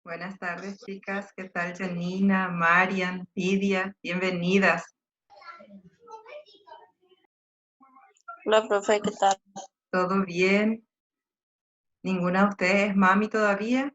Buenas tardes, chicas. ¿Qué tal, Janina, Marian, Lidia? Bienvenidas. Hola, profe, ¿qué tal? ¿Todo bien? ¿Ninguna de ustedes es mami todavía?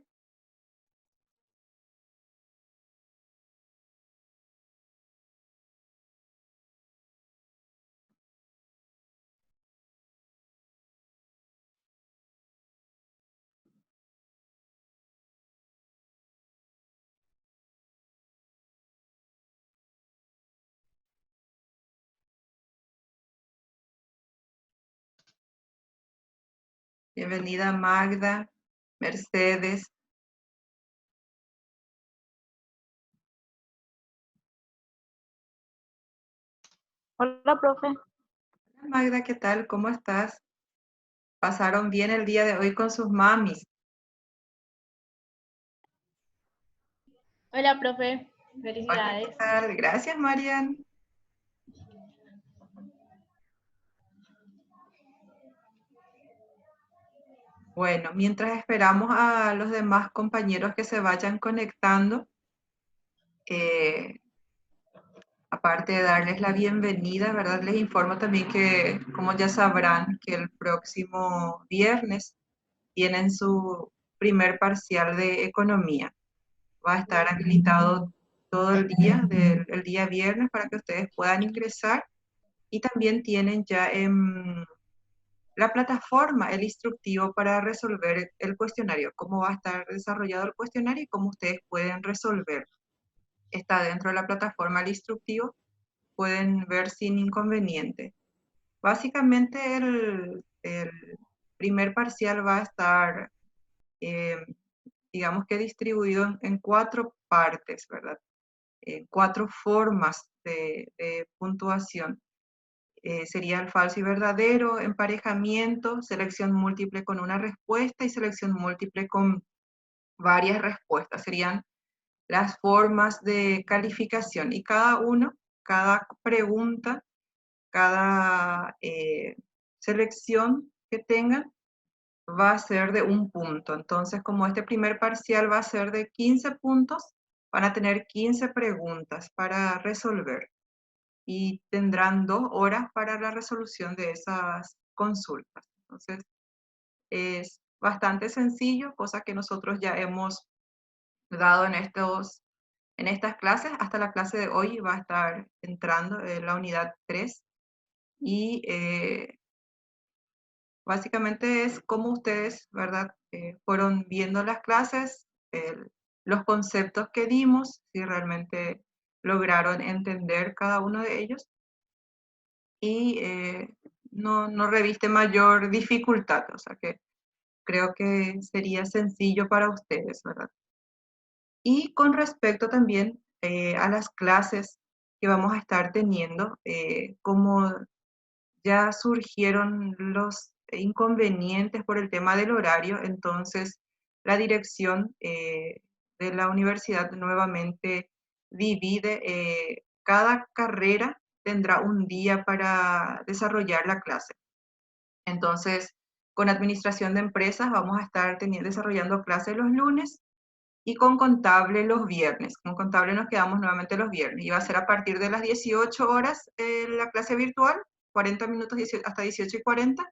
Bienvenida, Magda, Mercedes. Hola, profe. Hola, Magda, ¿qué tal? ¿Cómo estás? ¿Pasaron bien el día de hoy con sus mamis? Hola, profe. Hola, ¿qué Felicidades. tal? Gracias, Marian. Bueno, mientras esperamos a los demás compañeros que se vayan conectando, eh, aparte de darles la bienvenida, ¿verdad? Les informo también que, como ya sabrán, que el próximo viernes tienen su primer parcial de economía. Va a estar habilitado todo el día, del día viernes, para que ustedes puedan ingresar. Y también tienen ya en la plataforma el instructivo para resolver el cuestionario, cómo va a estar desarrollado el cuestionario y cómo ustedes pueden resolver. Está dentro de la plataforma el instructivo, pueden ver sin inconveniente. Básicamente el primer parcial va a estar, eh, digamos que distribuido en cuatro partes, ¿verdad? Cuatro formas de puntuación. Sería el falso y verdadero, emparejamiento, selección múltiple con una respuesta y selección múltiple con varias respuestas. Serían las formas de calificación y cada pregunta, cada selección que tengan va a ser de un punto. Entonces, como este primer parcial va a ser de 15 puntos, van a tener 15 preguntas para resolver y tendrán 2 horas para la resolución de esas consultas. Entonces, es bastante sencillo, cosa que nosotros ya hemos dado en estas clases. Hasta la clase de hoy va a estar entrando la unidad 3 y básicamente es como ustedes, ¿verdad? Fueron viendo las clases, los conceptos que dimos, si realmente lograron entender cada uno de ellos y no reviste mayor dificultad, o sea que creo que sería sencillo para ustedes, ¿verdad? Y con respecto también a las clases que vamos a estar teniendo, como ya surgieron los inconvenientes por el tema del horario, entonces la dirección de la universidad nuevamente divide, cada carrera tendrá un día para desarrollar la clase. Entonces, con administración de empresas vamos a estar desarrollando clases los lunes y con contable los viernes. Con contable nos quedamos nuevamente los viernes y va a ser a partir de las 18 horas la clase virtual, 40 minutos hasta 18:40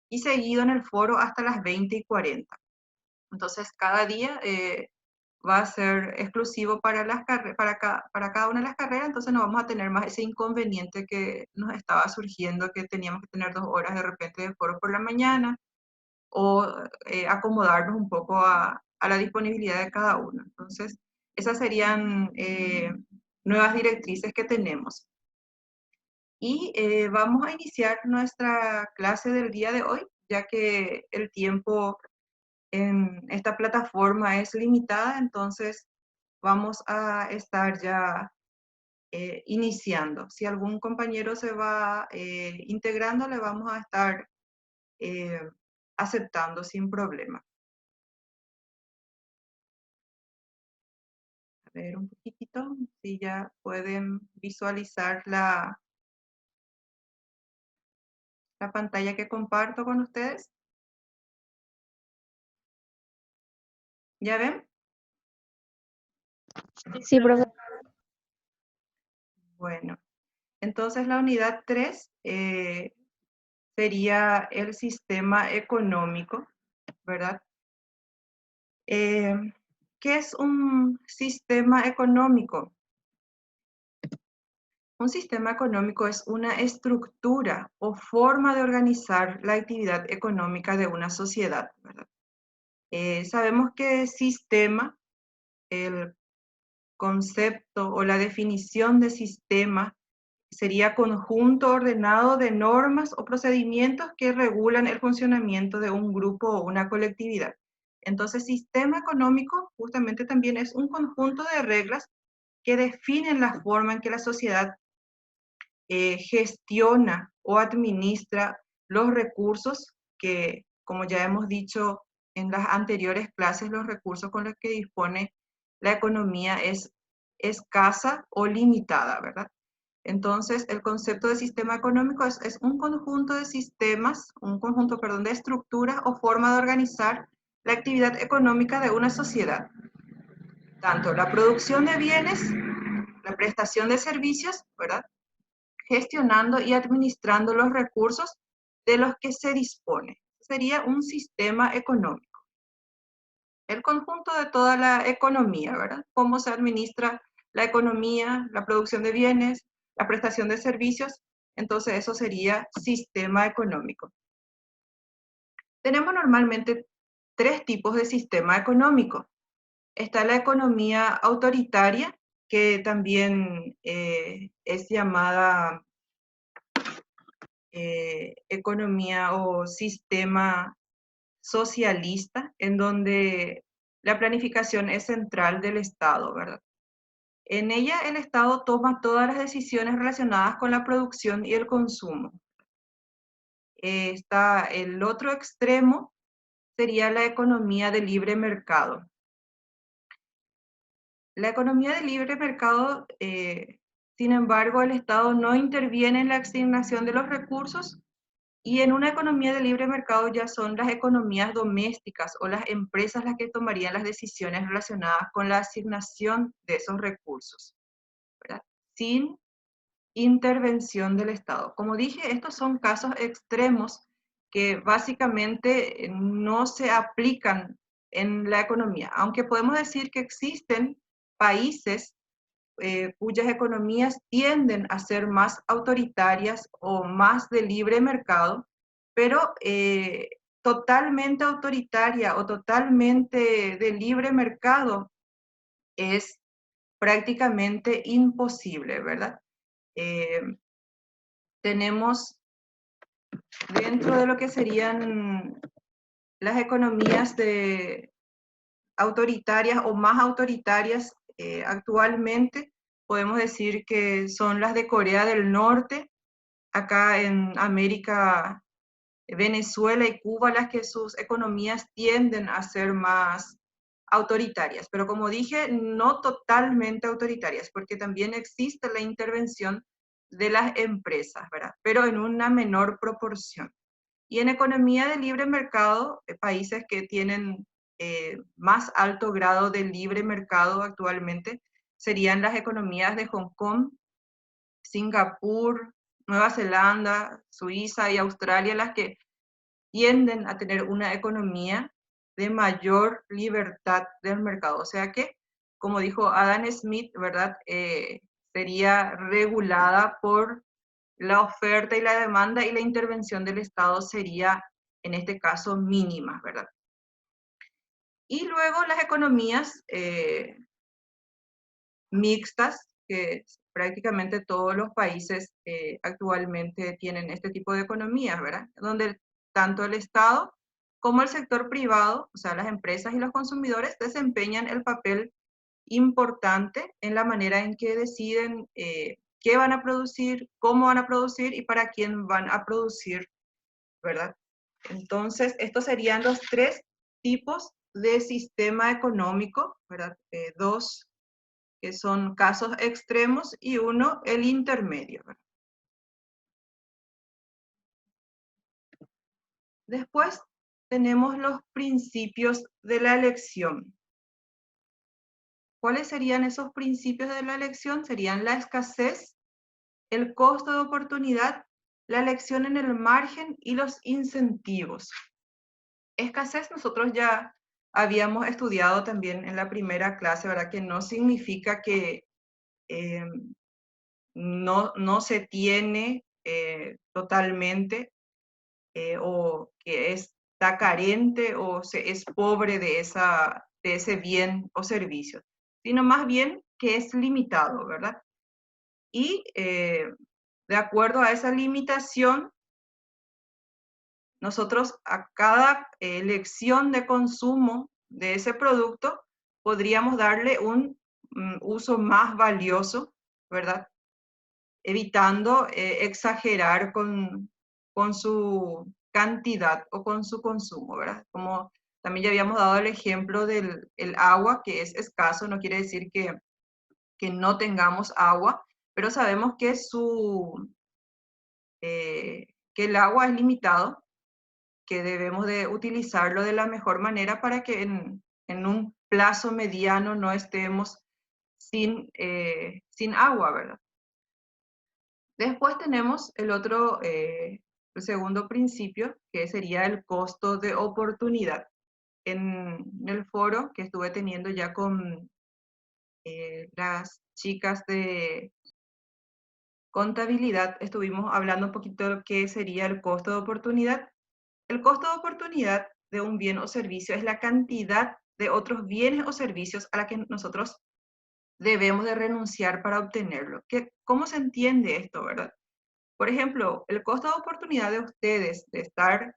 y seguido en el foro hasta las 20:40. Entonces, cada día va a ser exclusivo para, para cada una de las carreras, entonces no vamos a tener más ese inconveniente que nos estaba surgiendo, que teníamos que tener 2 horas de repente de foro por la mañana o acomodarnos un poco a la disponibilidad de cada uno. Entonces, esas serían nuevas directrices que tenemos. Y vamos a iniciar nuestra clase del día de hoy, ya que el tiempo en esta plataforma es limitada, entonces vamos a estar ya iniciando. Si algún compañero se va integrando, le vamos a estar eh, aceptando sin problema. A ver un poquitito, si ya pueden visualizar la pantalla que comparto con ustedes. ¿Ya ven? Sí, profe. Bueno, entonces la unidad 3 sería el sistema económico, ¿verdad? ¿Qué es un sistema económico? Un sistema económico es una estructura o forma de organizar la actividad económica de una sociedad, ¿verdad? Sabemos que sistema, el concepto o la definición de sistema sería conjunto ordenado de normas o procedimientos que regulan el funcionamiento de un grupo o una colectividad. Entonces, sistema económico justamente también es un conjunto de reglas que definen la forma en que la sociedad gestiona o administra los recursos que, como ya hemos dicho en las anteriores clases, los recursos con los que dispone la economía es escasa o limitada, ¿verdad? Entonces, el concepto de sistema económico es un conjunto de sistemas, un conjunto, perdón, de estructuras o forma de organizar la actividad económica de una sociedad. Tanto la producción de bienes, la prestación de servicios, ¿verdad? Gestionando y administrando los recursos de los que se dispone. Sería un sistema económico. El conjunto de toda la economía, ¿verdad? Cómo se administra la economía, la producción de bienes, la prestación de servicios. Entonces eso sería sistema económico. Tenemos normalmente tres tipos de sistema económico. Está la economía autoritaria, que también es llamada economía o sistema socialista, en donde la planificación es central del Estado, ¿verdad? En ella el Estado toma todas las decisiones relacionadas con la producción y el consumo. Está el otro extremo, sería la economía de libre mercado. La economía de libre mercado, sin embargo, el Estado no interviene en la asignación de los recursos. Y en una economía de libre mercado ya son las economías domésticas o las empresas las que tomarían las decisiones relacionadas con la asignación de esos recursos, ¿verdad? Sin intervención del Estado. Como dije, estos son casos extremos que básicamente no se aplican en la economía, aunque podemos decir que existen países cuyas economías tienden a ser más autoritarias o más de libre mercado, pero totalmente autoritaria o totalmente de libre mercado es prácticamente imposible, ¿verdad? Eh, tenemos dentro de lo que serían las economías autoritarias o más autoritarias actualmente, podemos decir que son las de Corea del Norte, acá en América, Venezuela y Cuba, las que sus economías tienden a ser más autoritarias, pero como dije, no totalmente autoritarias, porque también existe la intervención de las empresas, ¿verdad? Pero en una menor proporción. Y en economía de libre mercado, países que tienen más alto grado de libre mercado actualmente serían las economías de Hong Kong, Singapur, Nueva Zelanda, Suiza y Australia, las que tienden a tener una economía de mayor libertad del mercado. O sea que, como dijo Adam Smith, ¿verdad? Sería regulada por la oferta y la demanda, y la intervención del Estado sería, en este caso, mínima, ¿verdad? Y luego las economías mixtas, que prácticamente todos los países actualmente tienen este tipo de economías, ¿verdad? Donde tanto el Estado como el sector privado, o sea, las empresas y los consumidores, desempeñan el papel importante en la manera en que deciden qué van a producir, cómo van a producir y para quién van a producir, ¿verdad? Entonces, estos serían los tres tipos de sistema económico, ¿verdad? Dos que son casos extremos y uno el intermedio, ¿verdad? Después tenemos los principios de la elección. ¿Cuáles serían esos principios de la elección? Serían la escasez, el costo de oportunidad, la elección en el margen y los incentivos. Escasez nosotros ya habíamos estudiado también en la primera clase, ¿verdad? Que no significa que eh, no se tiene totalmente o que está carente o es pobre de ese bien o servicio, sino más bien que es limitado, ¿verdad? Y de acuerdo a esa limitación, nosotros a cada elección de consumo de ese producto podríamos darle un uso más valioso, ¿verdad? Evitando exagerar con su cantidad o con su consumo, ¿verdad? Como también ya habíamos dado el ejemplo del el agua, que es escaso, no quiere decir que no tengamos agua, pero sabemos que, que el agua es limitado, que debemos de utilizarlo de la mejor manera para que en un plazo mediano no estemos sin agua, ¿verdad? Después tenemos el segundo principio, que sería el costo de oportunidad. En el foro que estuve teniendo ya con las chicas de contabilidad, estuvimos hablando un poquito de lo que sería el costo de oportunidad. El costo de oportunidad de un bien o servicio es la cantidad de otros bienes o servicios a la que nosotros debemos de renunciar para obtenerlo. ¿Cómo se entiende esto, verdad? Por ejemplo, el costo de oportunidad de ustedes de estar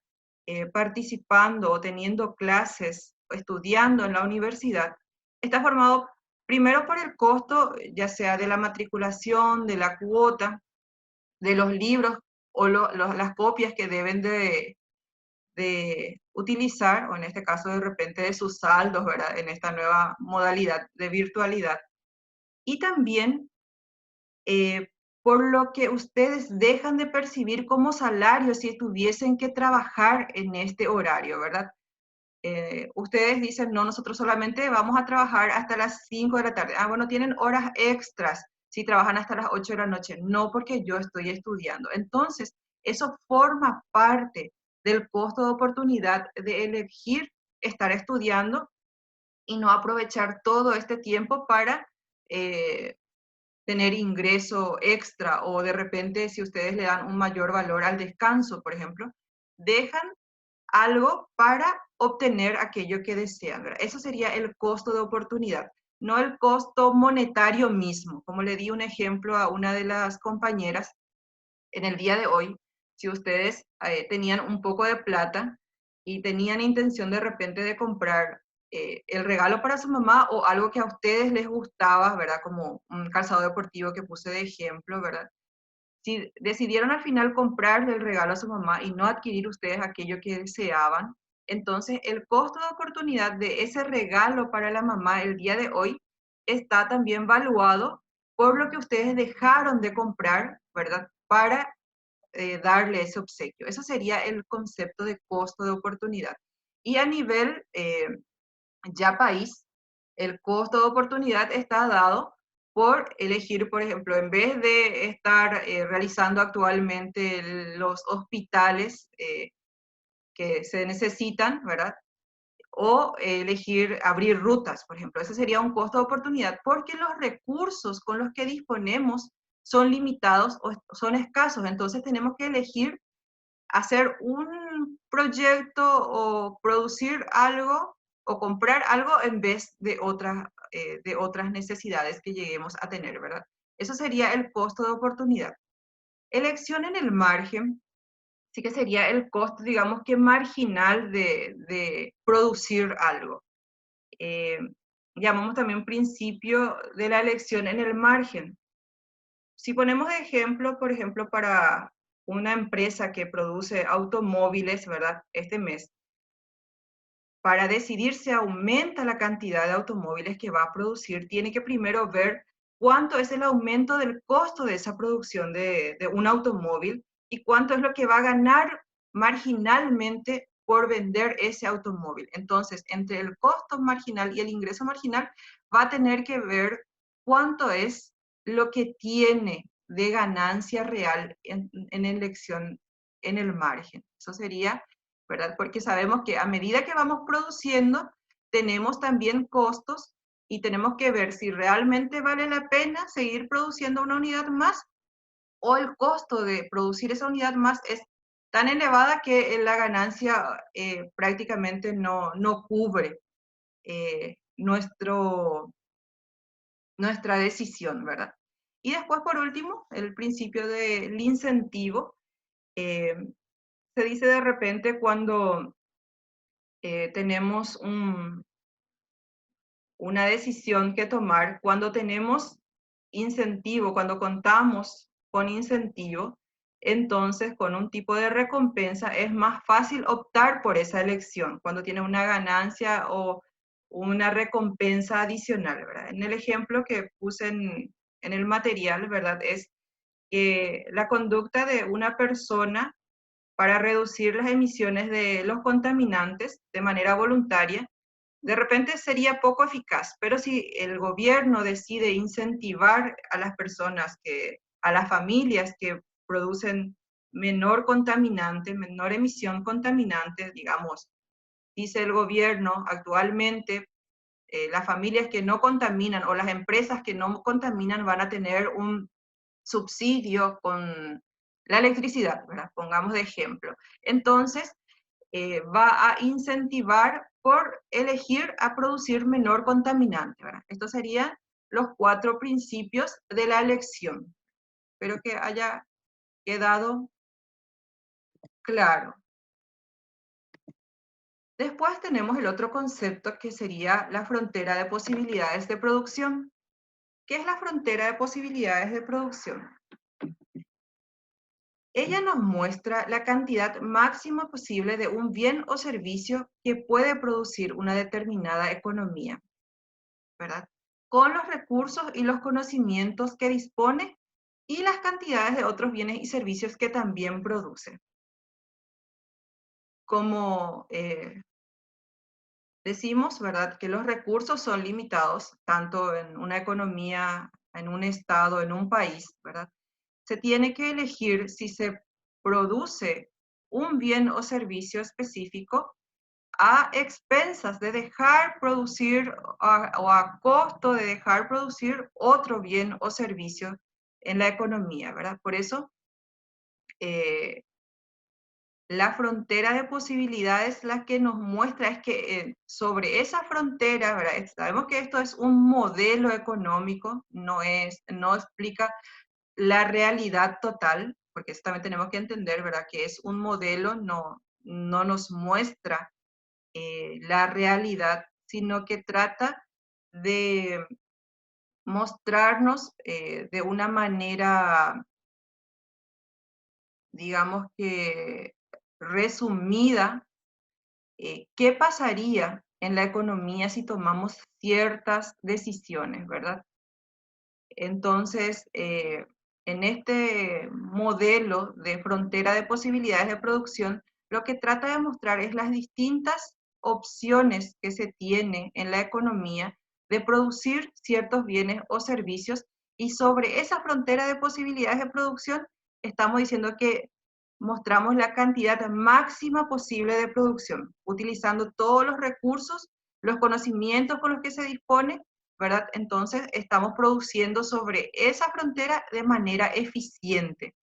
participando o teniendo clases o estudiando en la universidad está formado primero por el costo, ya sea de la matriculación, de la cuota, de los libros o las copias que deben de utilizar, o en este caso de repente de sus saldos, ¿verdad? En esta nueva modalidad de virtualidad. Y también eh, por lo que ustedes dejan de percibir como salario si tuviesen que trabajar en este horario, ¿verdad? Ustedes dicen, no, nosotros solamente vamos a trabajar hasta las 5 de la tarde. Ah, bueno, tienen horas extras si trabajan hasta las 8 de la noche. No, porque yo estoy estudiando. Entonces, eso forma parte del costo de oportunidad de elegir estar estudiando y no aprovechar todo este tiempo para tener ingreso extra, o de repente si ustedes le dan un mayor valor al descanso, por ejemplo, dejan algo para obtener aquello que desean, ¿verdad? Eso sería el costo de oportunidad, no el costo monetario mismo. Como le di un ejemplo a una de las compañeras en el día de hoy, si ustedes tenían un poco de plata y tenían intención de repente de comprar el regalo para su mamá o algo que a ustedes les gustaba, ¿verdad? Como un calzado deportivo que puse de ejemplo, ¿verdad? Si decidieron al final comprarle el regalo a su mamá y no adquirir ustedes aquello que deseaban, entonces el costo de oportunidad de ese regalo para la mamá el día de hoy está también valuado por lo que ustedes dejaron de comprar, ¿verdad? Para darle ese obsequio. Eso sería el concepto de costo de oportunidad. Y a nivel ya país, el costo de oportunidad está dado por elegir, por ejemplo, en vez de estar realizando actualmente los hospitales que se necesitan, ¿verdad? O elegir abrir rutas, por ejemplo. Ese sería un costo de oportunidad porque los recursos con los que disponemos son limitados o son escasos. Entonces tenemos que elegir hacer un proyecto o producir algo o comprar algo en vez de otras necesidades que lleguemos a tener, ¿verdad? Eso sería el costo de oportunidad. Elección en el margen, sí que sería el costo, digamos que marginal de producir algo. Eh, llamamos también principio de la elección en el margen. Si ponemos de ejemplo, por ejemplo, para una empresa que produce automóviles, ¿verdad? Este mes, para decidir si aumenta la cantidad de automóviles que va a producir, tiene que primero ver cuánto es el aumento del costo de esa producción de un automóvil y cuánto es lo que va a ganar marginalmente por vender ese automóvil. Entonces, entre el costo marginal y el ingreso marginal, va a tener que ver cuánto es lo que tiene de ganancia real en elección en el margen. Eso sería, ¿verdad? Porque sabemos que a medida que vamos produciendo, tenemos también costos y tenemos que ver si realmente vale la pena seguir produciendo una unidad más o el costo de producir esa unidad más es tan elevada que la ganancia prácticamente no cubre nuestra decisión, ¿verdad? Y después, por último, el principio del incentivo. eh, Se dice de repente cuando tenemos una decisión que tomar, cuando tenemos incentivo, cuando contamos con incentivo, entonces con un tipo de recompensa es más fácil optar por esa elección, cuando tiene una ganancia o una recompensa adicional, ¿verdad? En el ejemplo que puse en el material, ¿verdad? Es que la conducta de una persona para reducir las emisiones de los contaminantes de manera voluntaria de repente sería poco eficaz, pero si el gobierno decide incentivar a las personas, a las familias que producen menor contaminante, menor emisión contaminante, digamos, dice el gobierno actualmente, las familias que no contaminan o las empresas que no contaminan van a tener un subsidio con la electricidad, ¿verdad? Pongamos de ejemplo. Entonces, va a incentivar por elegir a producir menor contaminante, ¿verdad? Estos serían los 4 principios de la elección. Espero que haya quedado claro. Después tenemos el otro concepto que sería la frontera de posibilidades de producción. ¿Qué es la frontera de posibilidades de producción? Ella nos muestra la cantidad máxima posible de un bien o servicio que puede producir una determinada economía, ¿verdad? Con los recursos y los conocimientos que dispone y las cantidades de otros bienes y servicios que también produce. Como decimos, ¿verdad? Que los recursos son limitados, tanto en una economía, en un estado, en un país, ¿verdad? Se tiene que elegir si se produce un bien o servicio específico a expensas de dejar producir o a costo de dejar producir otro bien o servicio en la economía, ¿verdad? Por eso, la frontera de posibilidades la que nos muestra es que sobre esa frontera, ¿verdad? Sabemos que esto es un modelo económico, no explica la realidad total, porque eso también tenemos que entender, ¿verdad? Que es un modelo, no nos muestra la realidad, sino que trata de mostrarnos de una manera, digamos que resumida, qué pasaría en la economía si tomamos ciertas decisiones, ¿verdad? Entonces, en este modelo de frontera de posibilidades de producción, lo que trata de mostrar es las distintas opciones que se tiene en la economía de producir ciertos bienes o servicios y sobre esa frontera de posibilidades de producción estamos diciendo que mostramos la cantidad máxima posible de producción, utilizando todos los recursos, los conocimientos con los que se dispone, ¿verdad? Entonces estamos produciendo sobre esa frontera de manera eficiente,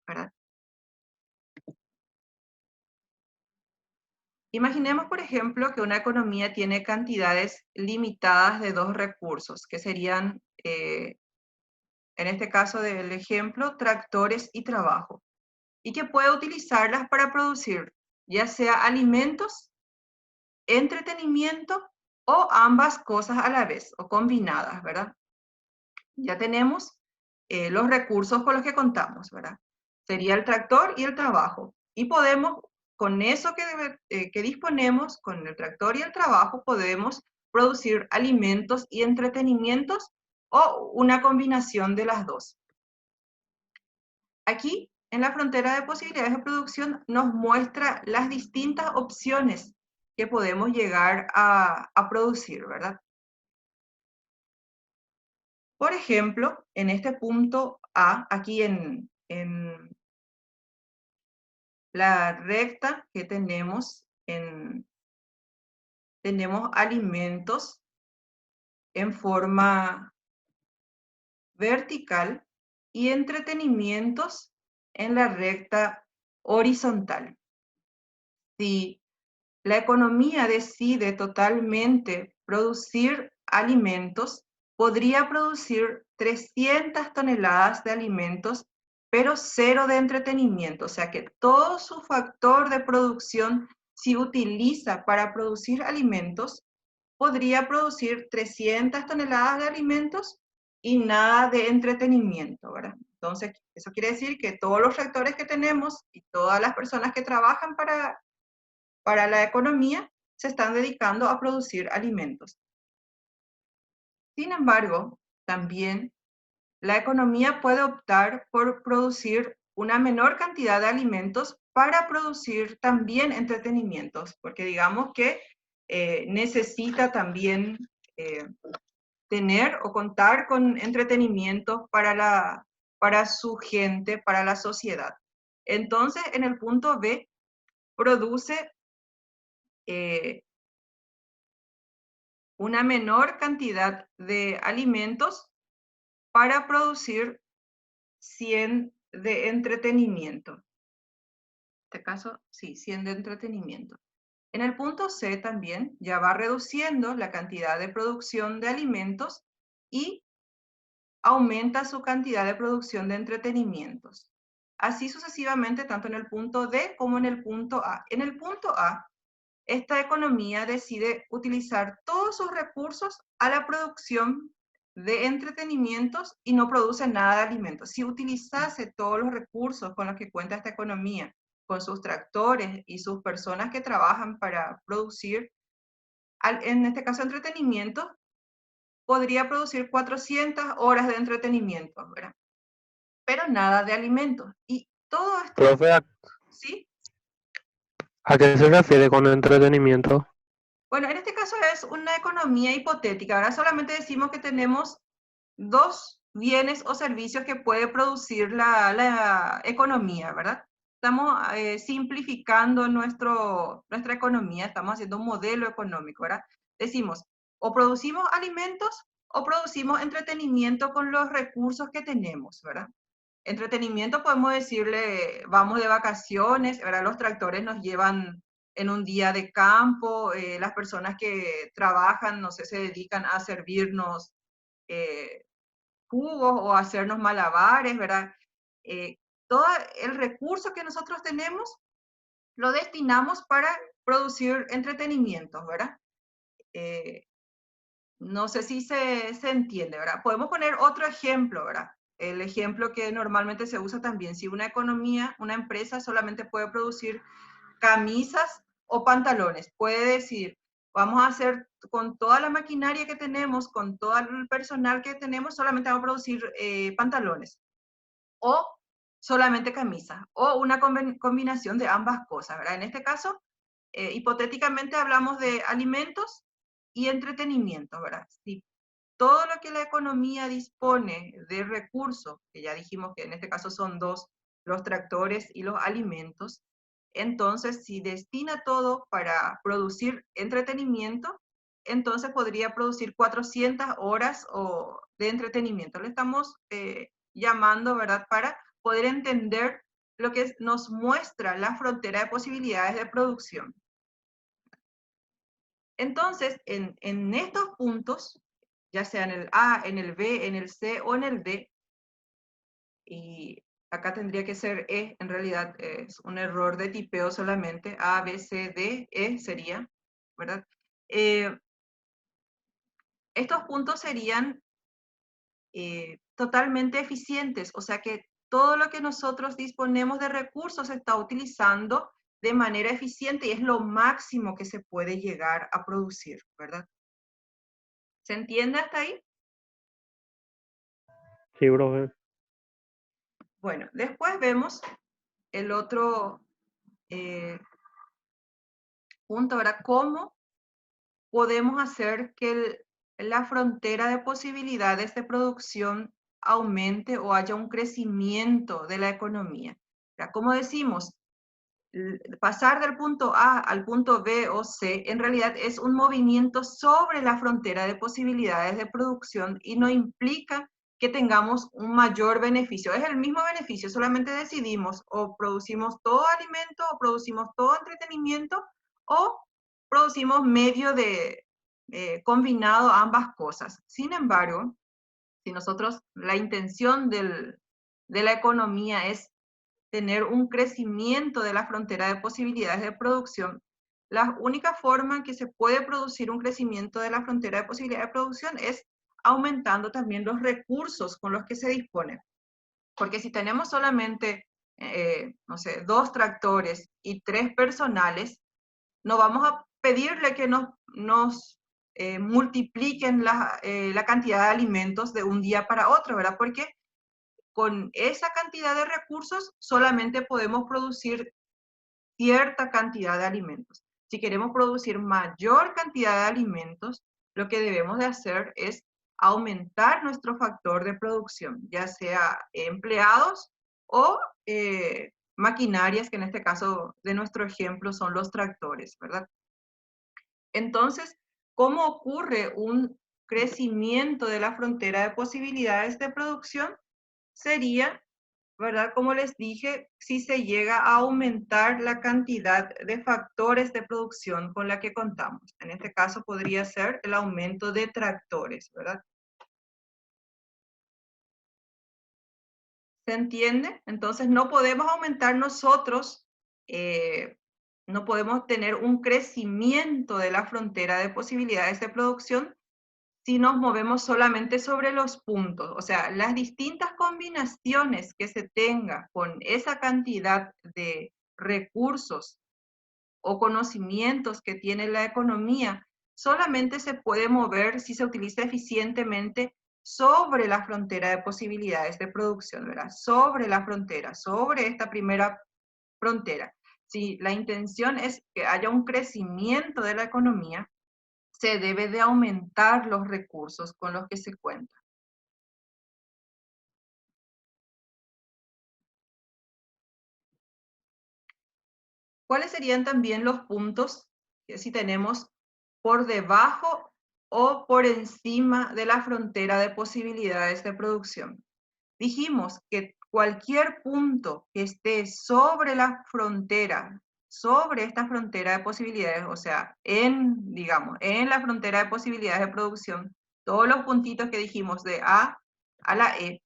¿verdad? Imaginemos, por ejemplo, que una economía tiene cantidades limitadas de 2 recursos, que serían, en este caso del ejemplo, tractores y trabajo, y que puede utilizarlas para producir ya sea alimentos, entretenimiento o ambas cosas a la vez, o combinadas, ¿verdad? Ya tenemos los recursos con los que contamos, ¿verdad? Sería el tractor y el trabajo. Y podemos, con eso que disponemos, con el tractor y el trabajo, podemos producir alimentos y entretenimientos o una combinación de las dos. Aquí en la frontera de posibilidades de producción nos muestra las distintas opciones que podemos llegar a producir, ¿verdad? Por ejemplo, en este punto A, aquí en la recta que tenemos, tenemos alimentos en forma vertical y entretenimientos en la recta horizontal. Si la economía decide totalmente producir alimentos, podría producir 300 toneladas de alimentos, pero cero de entretenimiento. O sea que todo su factor de producción, si utiliza para producir alimentos, podría producir 300 toneladas de alimentos y nada de entretenimiento, ¿verdad? Entonces, eso quiere decir que todos los sectores que tenemos y todas las personas que trabajan para la economía se están dedicando a producir alimentos. Sin embargo, también la economía puede optar por producir una menor cantidad de alimentos para producir también entretenimientos, porque digamos que necesita también tener o contar con entretenimiento para su gente, para la sociedad. Entonces, en el punto B, produce una menor cantidad de alimentos para producir 100 de entretenimiento. En este caso, sí, 100 de entretenimiento. En el punto C también ya va reduciendo la cantidad de producción de alimentos y aumenta su cantidad de producción de entretenimientos. Así sucesivamente, tanto en el punto D como en el punto A. En el punto A, esta economía decide utilizar todos sus recursos a la producción de entretenimientos y no produce nada de alimentos. Si utilizase todos los recursos con los que cuenta esta economía, con sus tractores y sus personas que trabajan para producir, en este caso entretenimiento, podría producir 400 horas de entretenimiento, ¿verdad? Pero nada de alimentos. Y todo esto, Profe, ¿sí? ¿a qué se refiere con entretenimiento? Bueno, en este caso es una economía hipotética, ¿verdad? Solamente decimos que tenemos dos bienes o servicios que puede producir la economía, ¿verdad? Estamos simplificando nuestra economía, estamos haciendo un modelo económico, ¿verdad? Decimos, o producimos alimentos o producimos entretenimiento con los recursos que tenemos, ¿verdad? Entretenimiento podemos decirle, vamos de vacaciones, ¿verdad? Los tractores nos llevan en un día de campo, las personas que trabajan, no sé, se dedican a servirnos jugos o a hacernos malabares, ¿verdad? Todo el recurso que nosotros tenemos lo destinamos para producir entretenimientos, ¿verdad? No sé si se entiende, ¿verdad? Podemos poner otro ejemplo, ¿verdad? El ejemplo que normalmente se usa también, si una economía, una empresa solamente puede producir camisas o pantalones, puede decir, vamos a hacer con toda la maquinaria que tenemos, con todo el personal que tenemos, solamente vamos a producir pantalones o solamente camisas o una combinación de ambas cosas, ¿verdad? En este caso, hipotéticamente hablamos de alimentos y entretenimiento, ¿verdad? Si todo lo que la economía dispone de recursos, que ya dijimos que en este caso son dos, los tractores y los alimentos, entonces si destina todo para producir entretenimiento, entonces podría producir 400 horas de entretenimiento. Le estamos llamando, ¿verdad?, para poder entender lo que nos muestra la frontera de posibilidades de producción. Entonces, en estos puntos, ya sea en el A, en el B, en el C o en el D, y acá tendría que ser E, en realidad es un error de tipeo solamente, A, B, C, D, E sería, ¿verdad? Estos puntos serían totalmente eficientes, o sea que todo lo que nosotros disponemos de recursos se está utilizando de manera eficiente y es lo máximo que se puede llegar a producir, ¿verdad? ¿Se entiende hasta ahí? Sí, profe. Bueno, después vemos el otro punto, ¿verdad? ¿Cómo podemos hacer que la frontera de posibilidades de producción aumente o haya un crecimiento de la economía? ¿Verdad? Como decimos, pasar del punto A al punto B o C en realidad es un movimiento sobre la frontera de posibilidades de producción y no implica que tengamos un mayor beneficio. Es el mismo beneficio, solamente decidimos o producimos todo alimento o producimos todo entretenimiento o producimos medio de combinado ambas cosas. Sin embargo, si nosotros, la intención de la economía es tener un crecimiento de la frontera de posibilidades de producción, la única forma en que se puede producir un crecimiento de la frontera de posibilidades de producción es aumentando también los recursos con los que se dispone. Porque si tenemos solamente, no sé, 2 tractores y 3 personales, no vamos a pedirle que nos multipliquen la cantidad de alimentos de un día para otro, ¿verdad? Porque con esa cantidad de recursos solamente podemos producir cierta cantidad de alimentos. Si queremos producir mayor cantidad de alimentos, lo que debemos de hacer es aumentar nuestro factor de producción, ya sea empleados o maquinarias, que en este caso de nuestro ejemplo son los tractores, ¿verdad? Entonces, ¿cómo ocurre un crecimiento de la frontera de posibilidades de producción? Sería, ¿verdad? Como les dije, si se llega a aumentar la cantidad de factores de producción con la que contamos. En este caso podría ser el aumento de tractores, ¿verdad? ¿Se entiende? Entonces no podemos aumentar nosotros, no podemos tener un crecimiento de la frontera de posibilidades de producción si nos movemos solamente sobre los puntos. O sea, las distintas combinaciones que se tenga con esa cantidad de recursos o conocimientos que tiene la economía, solamente se puede mover si se utiliza eficientemente sobre la frontera de posibilidades de producción, ¿verdad? Sobre la frontera, sobre esta primera frontera. Si la intención es que haya un crecimiento de la economía, se debe de aumentar los recursos con los que se cuenta. ¿Cuáles serían también los puntos que si tenemos por debajo o por encima de la frontera de posibilidades de producción? Dijimos que cualquier punto que esté sobre la frontera, sobre esta frontera de posibilidades, o sea, digamos, en la frontera de posibilidades de producción, todos los puntitos que dijimos de A a la E,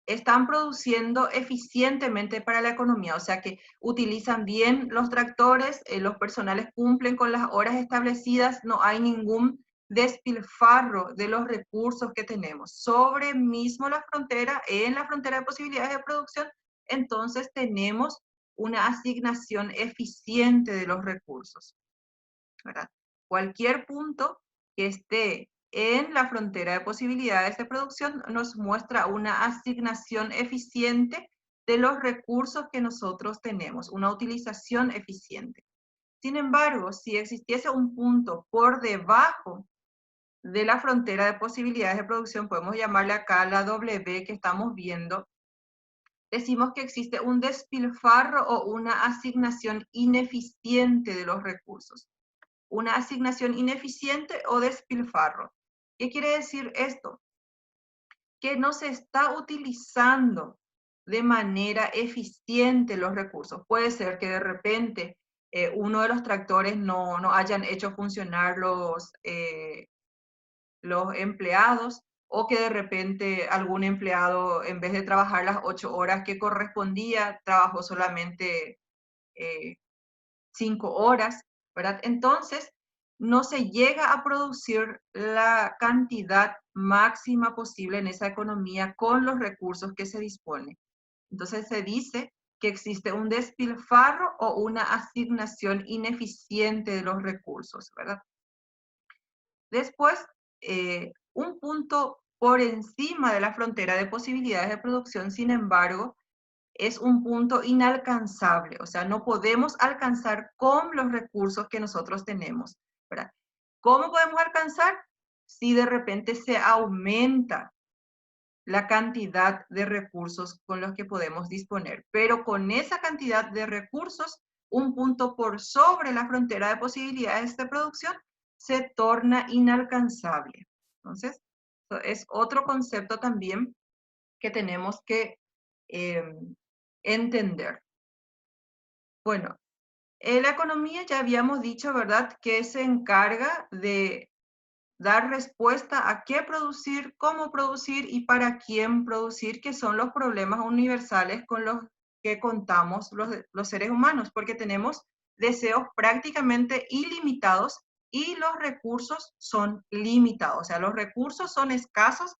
están produciendo eficientemente para la economía, o sea que utilizan bien los tractores, los personales cumplen con las horas establecidas, no hay ningún despilfarro de los recursos que tenemos. Sobre mismo la frontera, en la frontera de posibilidades de producción, entonces tenemos una asignación eficiente de los recursos, ¿verdad? Cualquier punto que esté en la frontera de posibilidades de producción nos muestra una asignación eficiente de los recursos que nosotros tenemos, una utilización eficiente. Sin embargo, si existiese un punto por debajo de la frontera de posibilidades de producción, podemos llamarle acá la W que estamos viendo, decimos que existe un despilfarro o una asignación ineficiente de los recursos. Una asignación ineficiente o despilfarro. ¿Qué quiere decir esto? Que no se está utilizando de manera eficiente los recursos. Puede ser que de repente uno de los tractores no hayan hecho funcionar los empleados o que de repente algún empleado en vez de trabajar las 8 horas que correspondía, trabajó solamente 5 horas, ¿verdad? Entonces, no se llega a producir la cantidad máxima posible en esa economía con los recursos que se dispone. Entonces, se dice que existe un despilfarro o una asignación ineficiente de los recursos, ¿verdad? Después, un punto por encima de la frontera de posibilidades de producción, sin embargo, es un punto inalcanzable, o sea, no podemos alcanzar con los recursos que nosotros tenemos, ¿verdad? ¿Cómo podemos alcanzar? Si de repente se aumenta la cantidad de recursos con los que podemos disponer, pero con esa cantidad de recursos, un punto por sobre la frontera de posibilidades de producción se torna inalcanzable. Entonces, es otro concepto también que tenemos que entender. Bueno, la economía ya habíamos dicho, ¿verdad?, que se encarga de dar respuesta a qué producir, cómo producir y para quién producir, que son los problemas universales con los que contamos los seres humanos, porque tenemos deseos prácticamente ilimitados y los recursos son limitados, o sea, los recursos son escasos,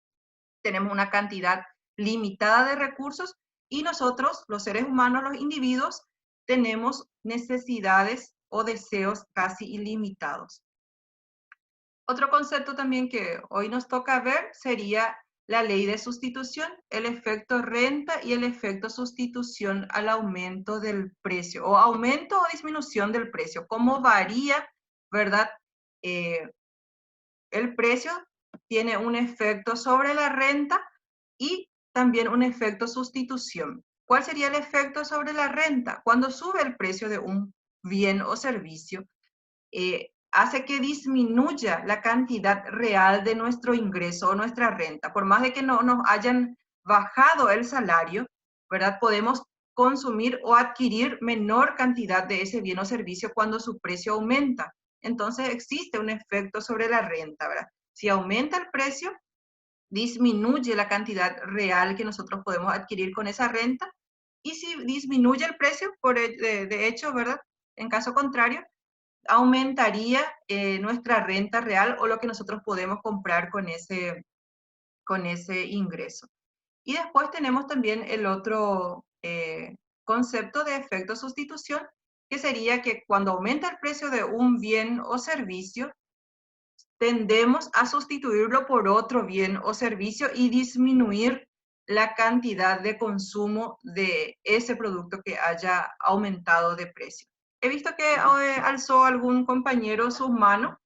tenemos una cantidad limitada de recursos y nosotros, los seres humanos, los individuos, tenemos necesidades o deseos casi ilimitados. Otro concepto también que hoy nos toca ver sería la ley de sustitución, el efecto renta y el efecto sustitución al aumento del precio, o aumento o disminución del precio. ¿Cómo varía, verdad? El precio tiene un efecto sobre la renta y también un efecto sustitución. ¿Cuál sería el efecto sobre la renta? Cuando sube el precio de un bien o servicio, hace que disminuya la cantidad real de nuestro ingreso o nuestra renta. Por más de que no nos hayan bajado el salario, ¿verdad? Podemos consumir o adquirir menor cantidad de ese bien o servicio cuando su precio aumenta. Entonces existe un efecto sobre la renta, ¿verdad? Si aumenta el precio, disminuye la cantidad real que nosotros podemos adquirir con esa renta. Y si disminuye el precio, de hecho, ¿verdad? En caso contrario, aumentaría nuestra renta real o lo que nosotros podemos comprar con ese ingreso. Y después tenemos también el otro concepto de efecto sustitución, que sería que cuando aumenta el precio de un bien o servicio, tendemos a sustituirlo por otro bien o servicio y disminuir la cantidad de consumo de ese producto que haya aumentado de precio. He visto que alzó algún compañero su mano.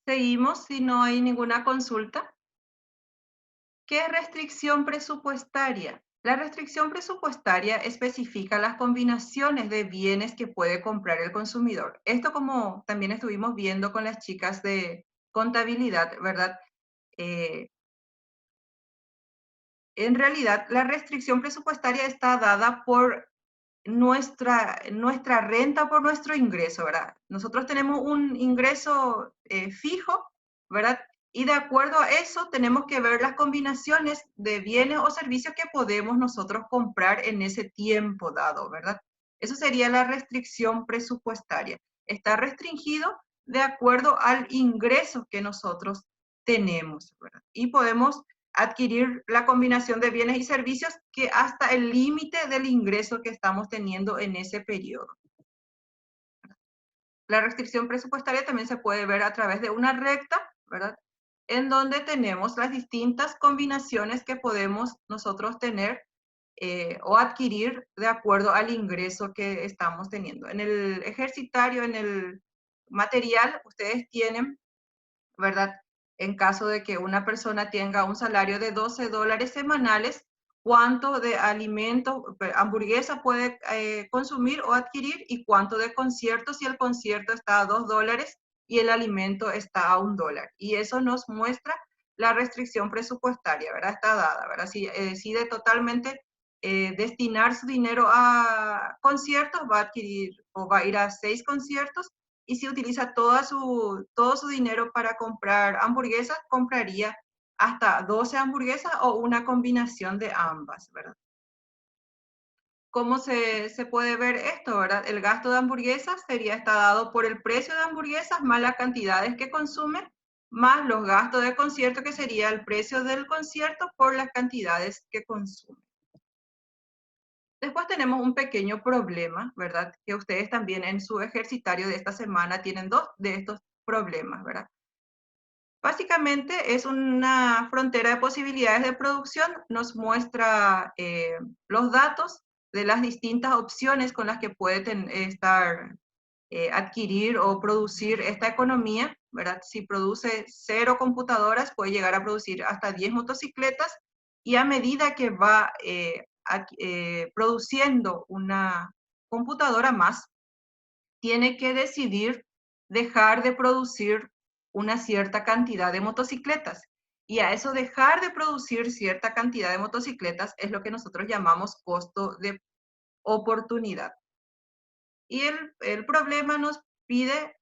Seguimos si no hay ninguna consulta. ¿Qué es restricción presupuestaria? La restricción presupuestaria especifica las combinaciones de bienes que puede comprar el consumidor. Esto, como también estuvimos viendo con las chicas de contabilidad, ¿verdad? En realidad, la restricción presupuestaria está dada por nuestra renta, por nuestro ingreso, ¿verdad? Nosotros tenemos un ingreso fijo, ¿verdad? Y de acuerdo a eso tenemos que ver las combinaciones de bienes o servicios que podemos nosotros comprar en ese tiempo dado, ¿verdad? Eso sería la restricción presupuestaria. Está restringido de acuerdo al ingreso que nosotros tenemos, ¿verdad? Y podemos adquirir la combinación de bienes y servicios que hasta el límite del ingreso que estamos teniendo en ese periodo. La restricción presupuestaria también se puede ver a través de una recta, ¿verdad? En donde tenemos las distintas combinaciones que podemos nosotros tener o adquirir de acuerdo al ingreso que estamos teniendo. En el ejercitario, en el material, ustedes tienen, ¿verdad? En caso de que una persona tenga un salario de $12 semanales, cuánto de alimento, hamburguesa puede consumir o adquirir y cuánto de concierto si el concierto está a $2 y el alimento está a $1. Y eso nos muestra la restricción presupuestaria, ¿verdad? Está dada, ¿verdad? Si decide totalmente destinar su dinero a conciertos, va a adquirir o va a ir a 6 conciertos, y si utiliza todo su dinero para comprar hamburguesas, compraría hasta 12 hamburguesas o una combinación de ambas, ¿verdad? ¿Cómo se puede ver esto, verdad? El gasto de hamburguesas está dado por el precio de hamburguesas más las cantidades que consume, más los gastos de concierto, que sería el precio del concierto por las cantidades que consume. Después tenemos un pequeño problema, ¿verdad? Que ustedes también en su ejercitario de esta semana tienen 2 de estos problemas, ¿verdad? Básicamente es una frontera de posibilidades de producción, nos muestra los datos de las distintas opciones con las que puede adquirir o producir esta economía, ¿verdad? Si produce 0 computadoras, puede llegar a producir hasta 10 motocicletas, y a medida que va produciendo una computadora más, tiene que decidir dejar de producir una cierta cantidad de motocicletas. Y a eso dejar de producir cierta cantidad de motocicletas es lo que nosotros llamamos costo de oportunidad. Y el problema nos pide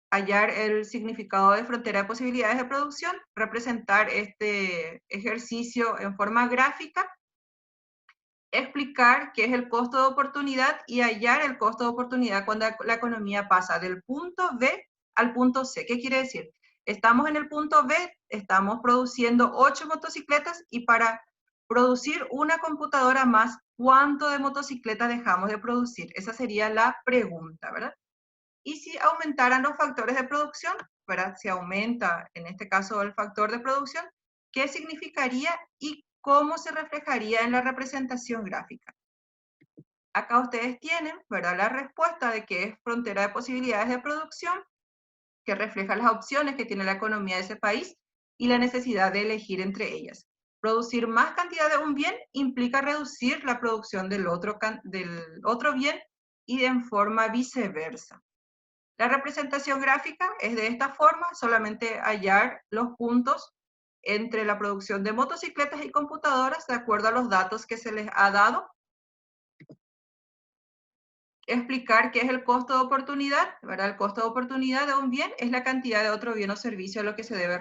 hallar el significado de frontera de posibilidades de producción, representar este ejercicio en forma gráfica, explicar qué es el costo de oportunidad y hallar el costo de oportunidad cuando la economía pasa del punto B al punto C. ¿Qué quiere decir? Estamos en el punto B, estamos produciendo 8 motocicletas y para producir una computadora más, ¿cuánto de motocicletas dejamos de producir? Esa sería la pregunta, ¿verdad? Y si aumentaran los factores de producción, ¿verdad? Si aumenta, en este caso, el factor de producción, ¿qué significaría y cómo se reflejaría en la representación gráfica? Acá ustedes tienen, ¿verdad?, la respuesta de qué es frontera de posibilidades de producción, que refleja las opciones que tiene la economía de ese país y la necesidad de elegir entre ellas. Producir más cantidad de un bien implica reducir la producción del otro bien y en forma viceversa. La representación gráfica es de esta forma, solamente hallar los puntos entre la producción de motocicletas y computadoras de acuerdo a los datos que se les ha dado. Explicar qué es el costo de oportunidad, ¿verdad? El costo de oportunidad de un bien es la cantidad de otro bien o servicio a lo que se debe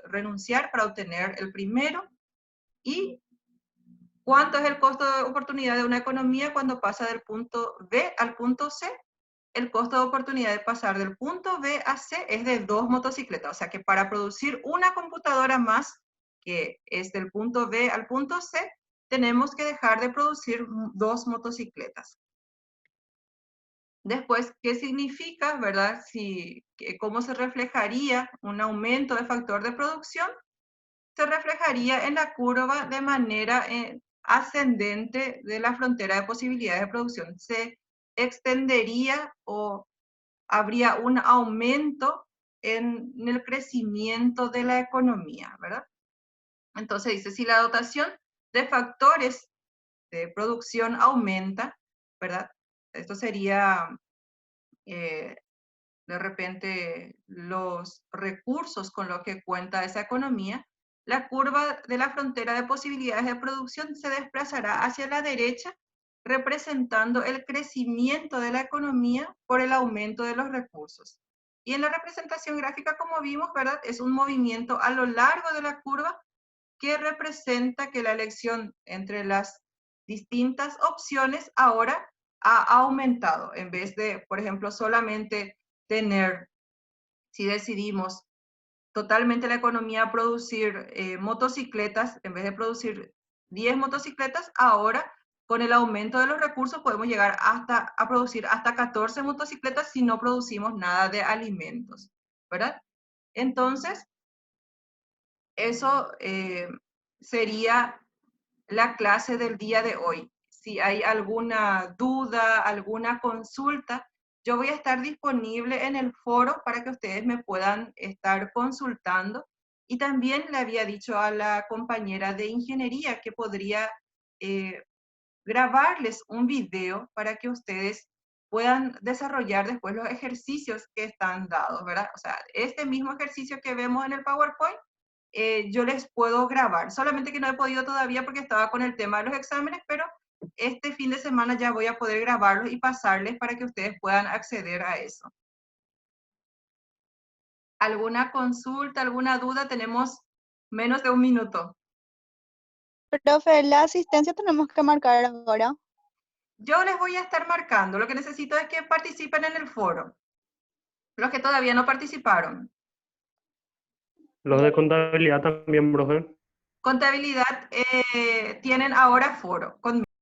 renunciar para obtener el primero. Y cuánto es el costo de oportunidad de una economía cuando pasa del punto B al punto C. El costo de oportunidad de pasar del punto B a C es de 2 motocicletas. O sea que para producir una computadora más, que es del punto B al punto C, tenemos que dejar de producir 2 motocicletas. Después, ¿qué significa, verdad? ¿Cómo se reflejaría un aumento de factor de producción? Se reflejaría en la curva de manera ascendente de la frontera de posibilidades de producción. Se extendería o habría un aumento en el crecimiento de la economía, ¿verdad? Entonces dice, si la dotación de factores de producción aumenta, ¿verdad? Esto sería de repente los recursos con los que cuenta esa economía, la curva de la frontera de posibilidades de producción se desplazará hacia la derecha, representando el crecimiento de la economía por el aumento de los recursos. Y en la representación gráfica, como vimos, ¿verdad?, es un movimiento a lo largo de la curva que representa que la elección entre las distintas opciones ahora ha aumentado. En vez de, por ejemplo, solamente tener, si decidimos totalmente la economía producir motocicletas, en vez de producir 10 motocicletas, ahora con el aumento de los recursos podemos llegar a producir hasta 14 motocicletas si no producimos nada de alimentos, ¿verdad? Entonces, eso sería la clase del día de hoy. Si hay alguna duda, alguna consulta, yo voy a estar disponible en el foro para que ustedes me puedan estar consultando. Y también le había dicho a la compañera de ingeniería que podría grabarles un video para que ustedes puedan desarrollar después los ejercicios que están dados, ¿verdad? O sea, este mismo ejercicio que vemos en el PowerPoint, yo les puedo grabar, solamente que no he podido todavía porque estaba con el tema de los exámenes, pero este fin de semana ya voy a poder grabarlos y pasarles para que ustedes puedan acceder a eso. ¿Alguna consulta, alguna duda? Tenemos menos de un minuto. Profe, la asistencia tenemos que marcar ahora. Yo les voy a estar marcando, lo que necesito es que participen en el foro, los que todavía no participaron. Los de contabilidad también, profe. Contabilidad tienen ahora foro conmigo.